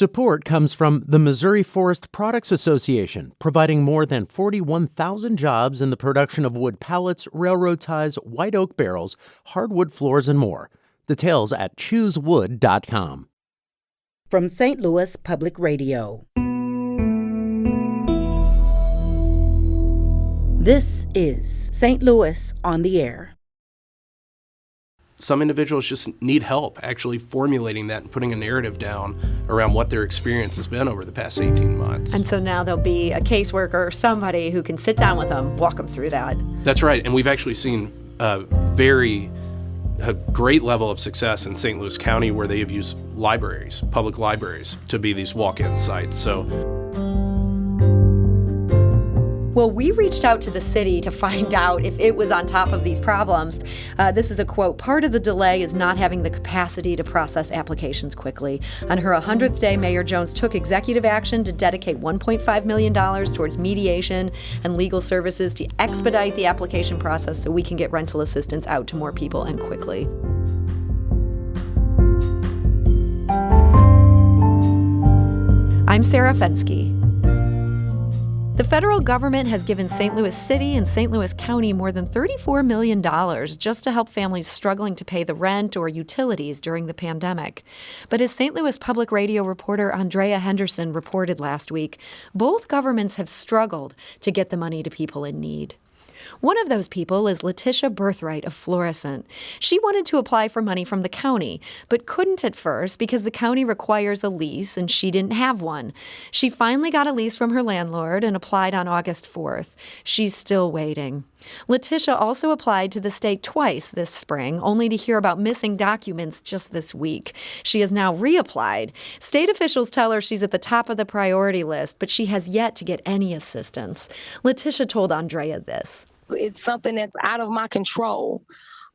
Support comes from the Missouri Forest Products Association, providing more than 41,000 jobs in the production of wood pallets, railroad ties, white oak barrels, hardwood floors, and more. Details at choosewood.com. From St. Louis Public Radio. This is St. Louis on the Air. Some individuals just need help actually formulating that and putting a narrative down around what their experience has been over the past 18 months. And so now there'll be a caseworker or somebody who can sit down with them, walk them through that. That's right. And we've actually seen a great level of success in St. Louis County where they have used libraries, public libraries, to be these walk-in sites. Well, we reached out to the city to find out if it was on top of these problems. This is a quote: "Part of the delay is not having the capacity to process applications quickly. On her 100th day, Mayor Jones took executive action to dedicate $1.5 million towards mediation and legal services to expedite the application process so we can get rental assistance out to more people and quickly." I'm Sarah Fensky. The federal government has given St. Louis City and St. Louis County more than $34 million just to help families struggling to pay the rent or utilities during the pandemic. But as St. Louis Public Radio reporter Andrea Henderson reported last week, both governments have struggled to get the money to people in need. One of those people is Letitia Birthright of Florissant. She wanted to apply for money from the county, but couldn't at first because the county requires a lease and she didn't have one. She finally got a lease from her landlord and applied on August 4th. She's still waiting. Letitia also applied to the state twice this spring, only to hear about missing documents just this week. She has now reapplied. State officials tell her she's at the top of the priority list, but she has yet to get any assistance. Letitia told Andrea this. It's something that's out of my control.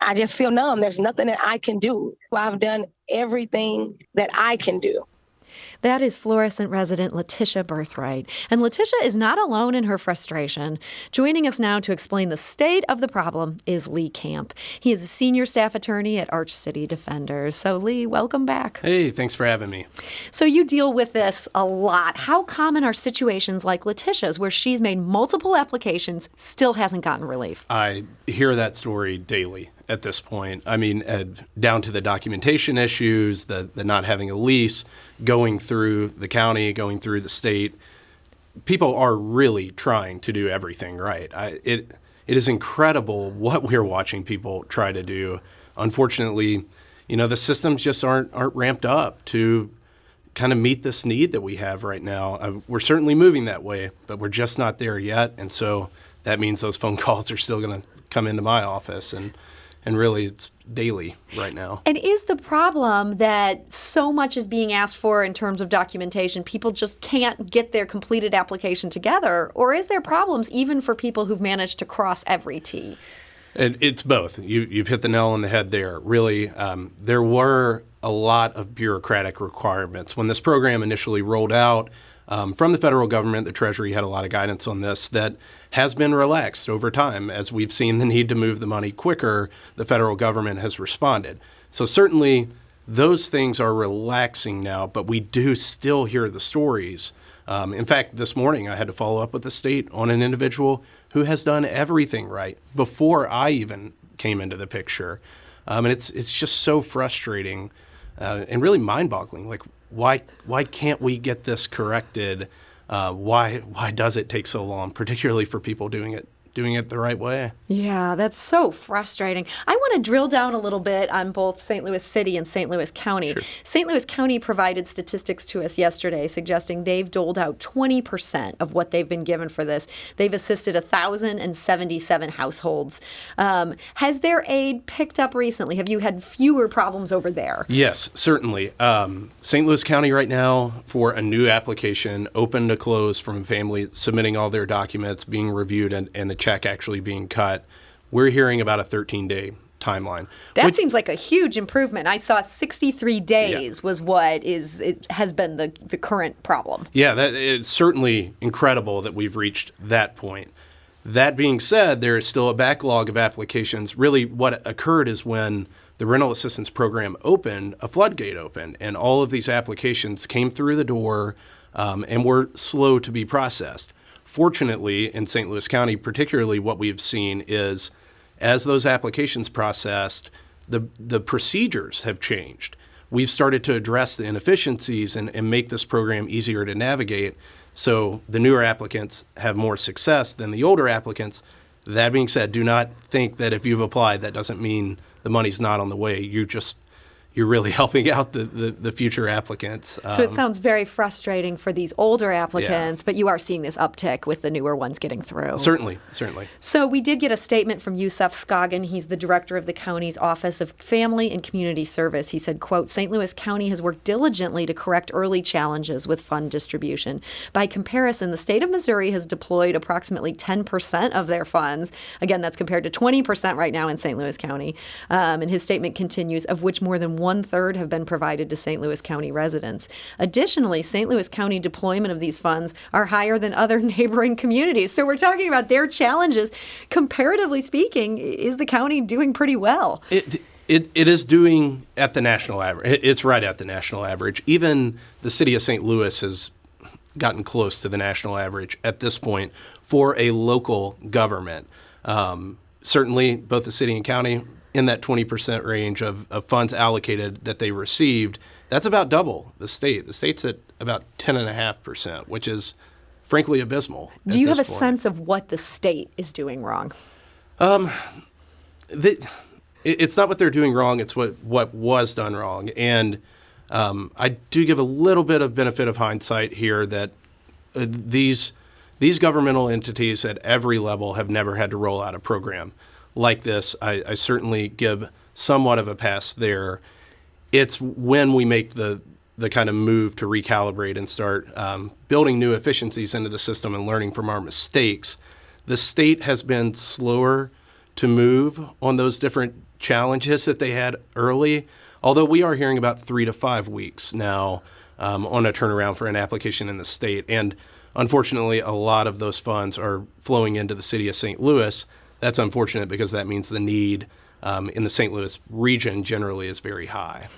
I just feel numb. There's nothing that I can do. I've done everything that I can do. That is Florissant resident Letitia Birthright. And Letitia is not alone in her frustration. Joining us now to explain the state of the problem is Lee Camp. He is a senior staff attorney at ArchCity Defenders. So, Lee, welcome back. Hey, thanks for having me. So you deal with this a lot. How common are situations like Letitia's where she's made multiple applications, still hasn't gotten relief? I hear that story daily at this point. I mean, down to the documentation issues, the not having a lease, going through the county, going through the state. People are really trying to do everything right. It is incredible what we're watching people try to do. Unfortunately, the systems just aren't ramped up to kind of meet this need that we have right now. We're certainly moving that way, but we're just not there yet. And so that means those phone calls are still going to come into my office, and really, it's daily right now. And is the problem that so much is being asked for in terms of documentation, people just can't get their completed application together? Or is there problems even for people who've managed to cross every T? It's both. You've hit the nail on the head there. Really, there were a lot of bureaucratic requirements. When this program initially rolled out from the federal government, the Treasury had a lot of guidance on this that has been relaxed over time. As we've seen the need to move the money quicker, the federal government has responded. So certainly those things are relaxing now, but we do still hear the stories. In fact, this morning I had to follow up with the state on an individual who has done everything right before I even came into the picture. And it's just so frustrating and really mind-boggling. Like, why can't we get this corrected? Why does it take so long, particularly for people doing it the right way? Yeah, that's so frustrating. I want to drill down a little bit on both St. Louis City and St. Louis County. Sure. St. Louis County provided statistics to us yesterday suggesting they've doled out 20% of what they've been given for this. They've assisted 1,077 households. Has their aid picked up recently? Have you had fewer problems over there? Yes, certainly. St. Louis County right now, for a new application, open to close from a family submitting all their documents, being reviewed, and the check actually being cut, we're hearing about a 13-day timeline. That seems like a huge improvement. I saw 63 days was what has been the current problem. Yeah, it's certainly incredible that we've reached that point. That being said, there is still a backlog of applications. Really, what occurred is when the rental assistance program opened, a floodgate opened, and all of these applications came through the door and were slow to be processed. Fortunately, in St. Louis County, particularly what we've seen is as those applications processed, the procedures have changed. We've started to address the inefficiencies and make this program easier to navigate, so the newer applicants have more success than the older applicants. That being said, do not think that if you've applied, that doesn't mean the money's not on the way. You're really helping out the future applicants. So it sounds very frustrating for these older applicants, but you are seeing this uptick with the newer ones getting through. Certainly. So we did get a statement from Yusef Scoggin. He's the director of the county's Office of Family and Community Service. He said, quote, St. Louis County has worked diligently to correct early challenges with fund distribution. By comparison, the state of Missouri has deployed approximately 10% of their funds. Again, that's compared to 20% right now in St. Louis County. And his statement continues, of which more than 1/3 have been provided to St. Louis County residents. Additionally, St. Louis County deployment of these funds are higher than other neighboring communities. So we're talking about their challenges. Comparatively speaking, is the county doing pretty well? It is doing at the national average. It's right at the national average. Even the city of St. Louis has gotten close to the national average at this point for a local government. Certainly, both the city and county in that 20% range of funds allocated that they received. That's about double the state. The state's at about 10.5%, which is frankly abysmal. Do you have a sense of what the state is doing wrong? It's not what they're doing wrong. It's what was done wrong. And I do give a little bit of benefit of hindsight here that these governmental entities at every level have never had to roll out a program like this. I certainly give somewhat of a pass there. It's when we make the kind of move to recalibrate and start building new efficiencies into the system and learning from our mistakes. The state has been slower to move on those different challenges that they had early, although we are hearing about 3 to 5 weeks now on a turnaround for an application in the state. And unfortunately, a lot of those funds are flowing into the city of St. Louis. That's unfortunate because that means the need in the St. Louis region generally is very high.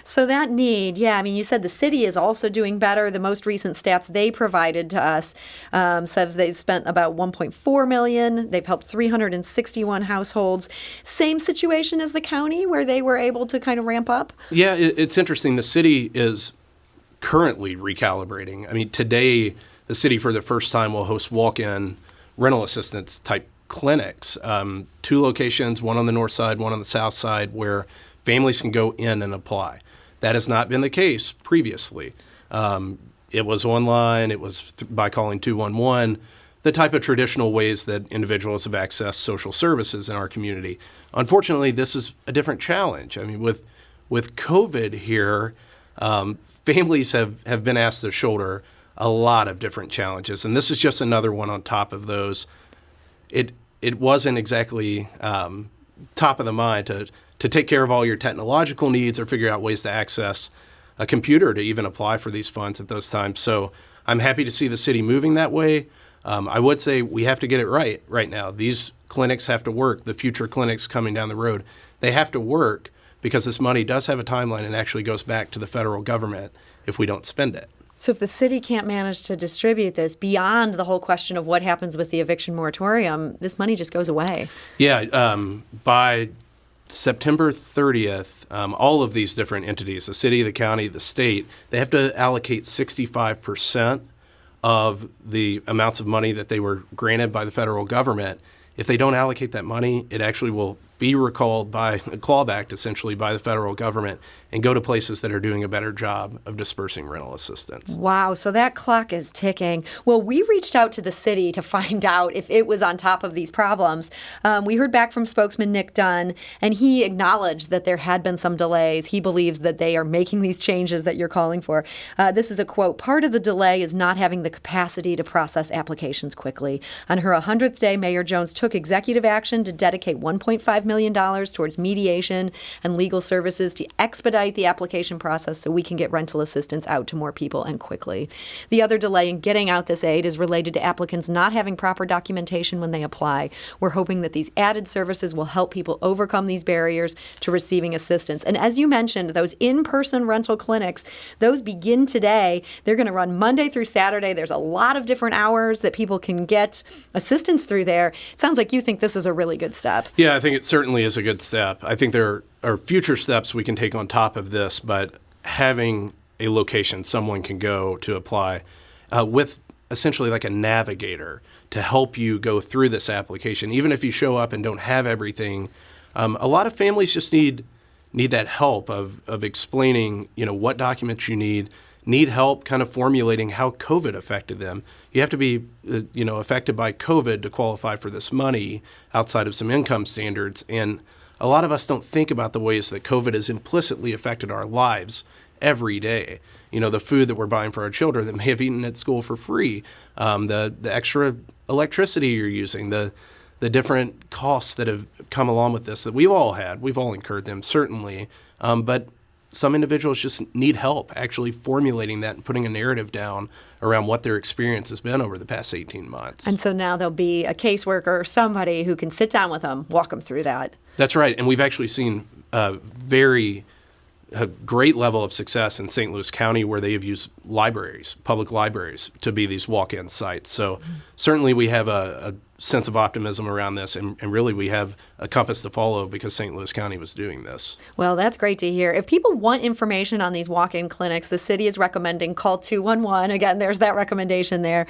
So that need, you said the city is also doing better. The most recent stats they provided to us said they've spent about $1.4 million. They've helped 361 households. Same situation as the county where they were able to kind of ramp up? Yeah, it's interesting. The city is currently recalibrating. I mean, today the city for the first time will host walk-in rental assistance type clinics, 2 locations, one on the north side, one on the south side, where families can go in and apply. That has not been the case previously. It was online, it was by calling 211, the type of traditional ways that individuals have accessed social services in our community. Unfortunately, this is a different challenge. I mean, with COVID here, families have been asked to shoulder a lot of different challenges, and this is just another one on top of those. It wasn't exactly top of the mind to take care of all your technological needs or figure out ways to access a computer to even apply for these funds at those times. So I'm happy to see the city moving that way. I would say we have to get it right now. These clinics have to work. The future clinics coming down the road, they have to work because this money does have a timeline and actually goes back to the federal government if we don't spend it. So if the city can't manage to distribute this beyond the whole question of what happens with the eviction moratorium, this money just goes away. Yeah, by September 30th, all of these different entities, the city, the county, the state, they have to allocate 65% of the amounts of money that they were granted by the federal government. If they don't allocate that money, it actually will be recalled by clawback essentially by the federal government and go to places that are doing a better job of dispersing rental assistance. Wow, so that clock is ticking. Well, we reached out to the city to find out if it was on top of these problems. We heard back from spokesman Nick Dunn, and he acknowledged that there had been some delays. He believes that they are making these changes that you're calling for. This is a quote, "Part of the delay is not having the capacity to process applications quickly. On her 100th day, Mayor Jones took executive action to dedicate $1.5 $25 million towards mediation and legal services to expedite the application process so we can get rental assistance out to more people and quickly. The other delay in getting out this aid is related to applicants not having proper documentation when they apply. We're hoping that these added services will help people overcome these barriers to receiving assistance. And as you mentioned, those in-person rental clinics, those begin today. They're going to run Monday through Saturday. There's a lot of different hours that people can get assistance through there. It sounds like you think this is a really good step. Yeah, I think it certainly is a good step. I think there are future steps we can take on top of this, but having a location someone can go to apply with essentially like a navigator to help you go through this application, even if you show up and don't have everything. A lot of families just need that help of explaining, what documents you need help kind of formulating how COVID affected them. You have to be, affected by COVID to qualify for this money outside of some income standards. And a lot of us don't think about the ways that COVID has implicitly affected our lives every day. The food that we're buying for our children that may have eaten at school for free, the extra electricity you're using, the different costs that have come along with this that we've all incurred them, certainly. But some individuals just need help actually formulating that and putting a narrative down around what their experience has been over the past 18 months. And so now there'll be a caseworker or somebody who can sit down with them, walk them through that. That's right. And we've actually seen a great level of success in St. Louis County where they have used public libraries, to be these walk-in sites. So certainly we have a sense of optimism around this, and really we have a compass to follow because St. Louis County was doing this. Well, that's great to hear. If people want information on these walk-in clinics, the city is recommending call 211. Again, there's that recommendation there.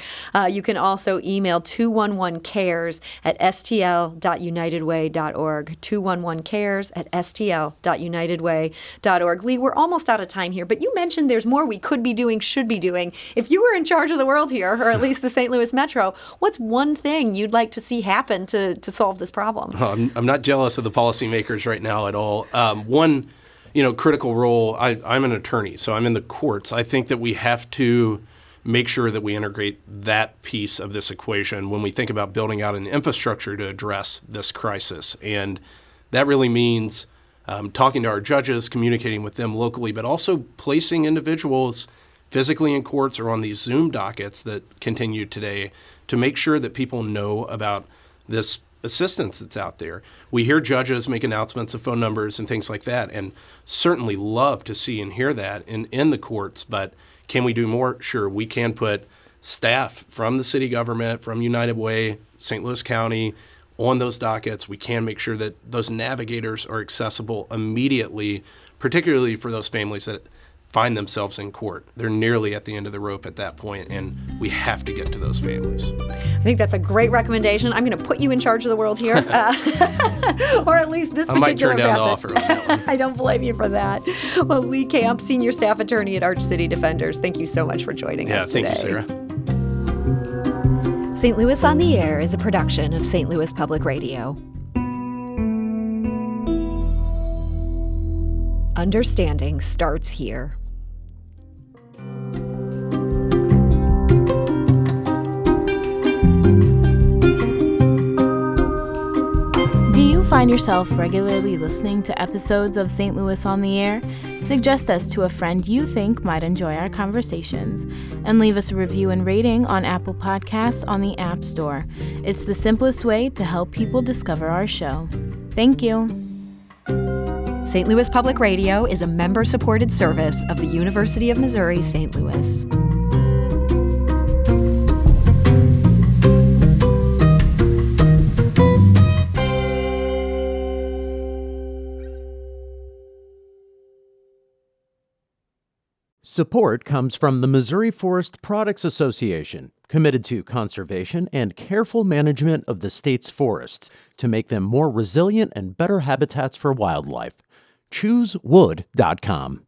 You can also email 211-CARES@stl.unitedway.org, 211-CARES@stl.unitedway.org. Lee, we're almost out of time here, but you mentioned there's more we could be doing, should be doing. If you were in charge of the world here, or at least the St. Louis Metro, what's one thing you'd like to see happen to solve this problem? I'm not jealous of the policymakers right now at all. One, critical role, I'm an attorney, so I'm in the courts. I think that we have to make sure that we integrate that piece of this equation when we think about building out an infrastructure to address this crisis. And that really means talking to our judges, communicating with them locally, but also placing individuals physically in courts or on these Zoom dockets that continue today to make sure that people know about this assistance that's out there. We hear judges make announcements of phone numbers and things like that, and certainly love to see and hear that in the courts, but can we do more? Sure, we can put staff from the city government, from United Way, St. Louis County, on those dockets. We can make sure that those navigators are accessible immediately, particularly for those families that find themselves in court. They're nearly at the end of the rope at that point, and we have to get to those families. I think that's a great recommendation. I'm going to put you in charge of the world here, or at least this particular facet. I might turn down the offer on that one. I don't blame you for that. Well, Lee Camp, Senior Staff Attorney at ArchCity Defenders, thank you so much for joining us today. Yeah, thank you, Sarah. St. Louis on the Air is a production of St. Louis Public Radio. Understanding starts here. Do you find yourself regularly listening to episodes of St. Louis on the Air? Suggest us to a friend you think might enjoy our conversations, and leave us a review and rating on Apple Podcasts on the App Store. It's the simplest way to help people discover our show. Thank you. St. Louis Public Radio is a member-supported service of the University of Missouri, St. Louis. Support comes from the Missouri Forest Products Association, committed to conservation and careful management of the state's forests to make them more resilient and better habitats for wildlife. ChooseWood.com.